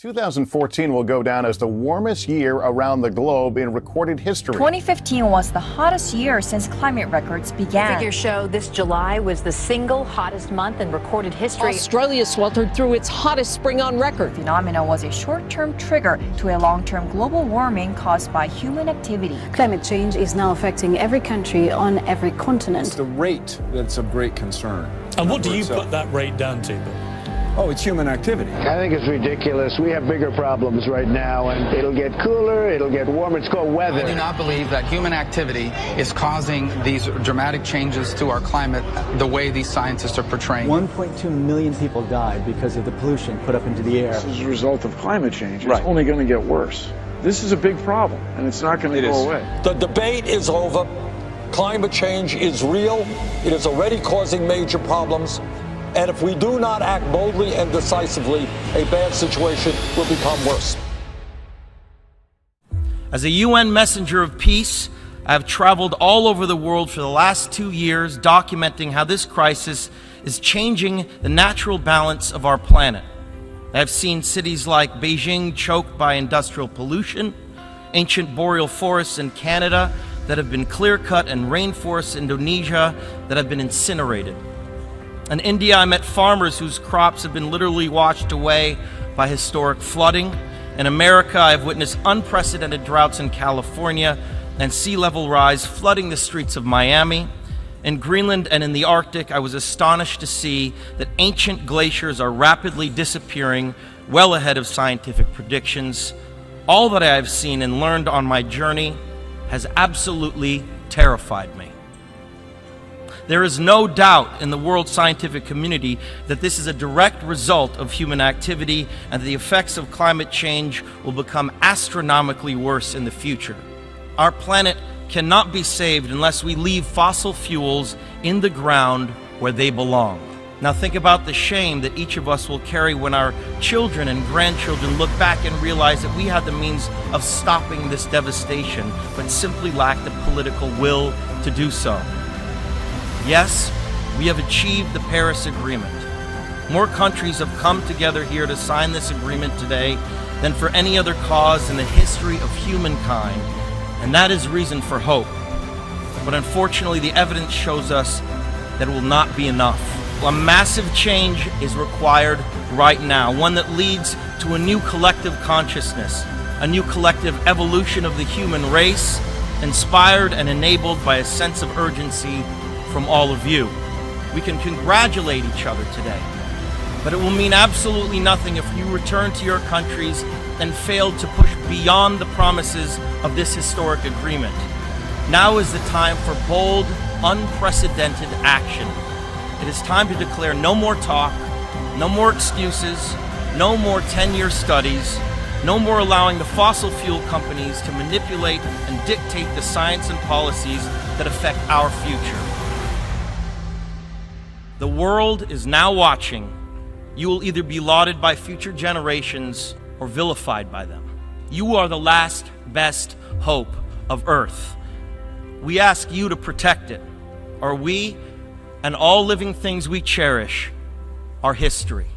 2014 will go down as the warmest year around the globe in recorded history. 2015 was the hottest year since climate records began. Figures show this July was the single hottest month in recorded history. Australia sweltered through its hottest spring on record. The phenomenon was a short-term trigger to a long-term global warming caused by human activity. Climate change is now affecting every country on every continent. It's the rate that's of great concern. And what do you put that rate down to, Bill? Oh, it's human activity. I think it's ridiculous. We have bigger problems right now, and it'll get cooler, it'll get warmer. It's called weather. I do not believe that human activity is causing these dramatic changes to our climate the way these scientists are portraying. 1.2 million people died because of the pollution put up into the air. This is a result of climate change. It's only going to get worse. This is a big problem, and it's not going to go away. The debate is over. Climate change is real. It is already causing major problems. And if we do not act boldly and decisively, a bad situation will become worse. As a UN messenger of peace, I have traveled all over the world for the last 2 years documenting how this crisis is changing the natural balance of our planet. I have seen cities like Beijing choked by industrial pollution, ancient boreal forests in Canada that have been clear-cut, and rainforests in Indonesia that have been incinerated. In India, I met farmers whose crops have been literally washed away by historic flooding. In America, I have witnessed unprecedented droughts in California and sea level rise flooding the streets of Miami. In Greenland and in the Arctic, I was astonished to see that ancient glaciers are rapidly disappearing, well ahead of scientific predictions. All that I have seen and learned on my journey has absolutely terrified me. There is no doubt in the world scientific community that this is a direct result of human activity and that the effects of climate change will become astronomically worse in the future. Our planet cannot be saved unless we leave fossil fuels in the ground where they belong. Now think about the shame that each of us will carry when our children and grandchildren look back and realize that we had the means of stopping this devastation, but simply lacked the political will to do so. Yes, we have achieved the Paris Agreement. More countries have come together here to sign this agreement today than for any other cause in the history of humankind, and that is reason for hope. But unfortunately, the evidence shows us that it will not be enough. A massive change is required right now, one that leads to a new collective consciousness, a new collective evolution of the human race, inspired and enabled by a sense of urgency from all of you. We can congratulate each other today, but it will mean absolutely nothing if you return to your countries and fail to push beyond the promises of this historic agreement. Now is the time for bold, unprecedented action. It is time to declare no more talk, no more excuses, no more 10-year studies, no more allowing the fossil fuel companies to manipulate and dictate the science and policies that affect our future. The world is now watching. You will either be lauded by future generations or vilified by them. You are the last best hope of Earth. We ask you to protect it, or we and all living things we cherish are history.